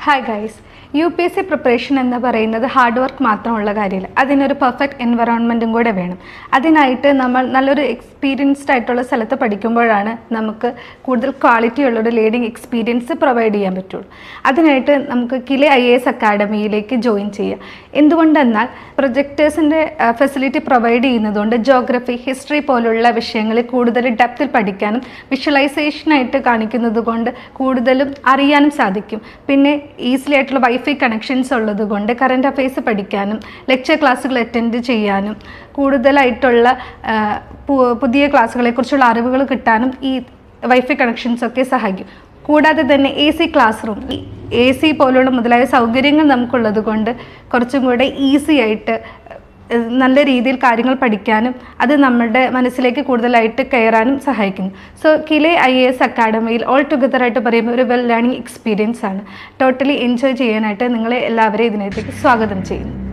Hi guys, UPSC preparation എന്ന് പറയുന്നത് hard work മാത്രമുള്ള കാര്യമില്ല, അതിനൊരു പെർഫെക്റ്റ് എൻവറോൺമെൻറ്റും കൂടെ വേണം. അതിനായിട്ട് നമ്മൾ നല്ലൊരു എക്സ്പീരിയൻസ്ഡ് ആയിട്ടുള്ള സ്ഥലത്ത് പഠിക്കുമ്പോഴാണ് നമുക്ക് കൂടുതൽ ക്വാളിറ്റി ഉള്ളൊരു ലേണിംഗ് എക്സ്പീരിയൻസ് പ്രൊവൈഡ് ചെയ്യാൻ പറ്റുള്ളൂ. അതിനായിട്ട് നമുക്ക് കിലെ IAS അക്കാഡമിയിലേക്ക് ജോയിൻ ചെയ്യാം. എന്തുകൊണ്ടെന്നാൽ പ്രൊജക്ടേഴ്സിൻ്റെ ഫെസിലിറ്റി പ്രൊവൈഡ് ചെയ്യുന്നതുകൊണ്ട് ജോഗ്രഫി, ഹിസ്റ്ററി പോലുള്ള വിഷയങ്ങളിൽ കൂടുതൽ ഡെപ്തിൽ പഠിക്കാനും വിഷ്വലൈസേഷനായിട്ട് കാണിക്കുന്നത് കൊണ്ട് കൂടുതലും അറിയാനും സാധിക്കും. പിന്നെ ഈസിലി ആയിട്ടുള്ള വൈഫൈ കണക്ഷൻസ് ഉള്ളത് കൊണ്ട് കറണ്ട് അഫെയർസ് പഠിക്കാനും ലെക്ചർ ക്ലാസ്സുകൾ അറ്റൻഡ് ചെയ്യാനും കൂടുതലായിട്ടുള്ള പുതിയ ക്ലാസ്സുകളെക്കുറിച്ചുള്ള അറിവുകൾ കിട്ടാനും ഈ വൈഫൈ കണക്ഷൻസൊക്കെ സഹായിക്കും. കൂടാതെ തന്നെ AC ക്ലാസ് റൂം, AC പോലുള്ള മുതലായ സൗകര്യങ്ങൾ നമുക്കുള്ളത് കൊണ്ട് കുറച്ചും കൂടെ ഈസി ആയിട്ട് നല്ല രീതിയിൽ കാര്യങ്ങൾ പഠിക്കാനും അത് നമ്മുടെ മനസ്സിലേക്ക് കൂടുതലായിട്ട് കയറാനും സഹായിക്കുന്നു. സോ കിലെ IAS അക്കാഡമിയിൽ ഓൾ ടുഗദർ ആയിട്ട് പറയുമ്പോൾ ഒരു വെൽ ലേണിംഗ് എക്സ്പീരിയൻസ് ആണ്. ടോട്ടലി എൻജോയ് ചെയ്യാനായിട്ട് നിങ്ങളെ എല്ലാവരെയും ഇതിനകത്തേക്ക് സ്വാഗതം ചെയ്യുന്നു.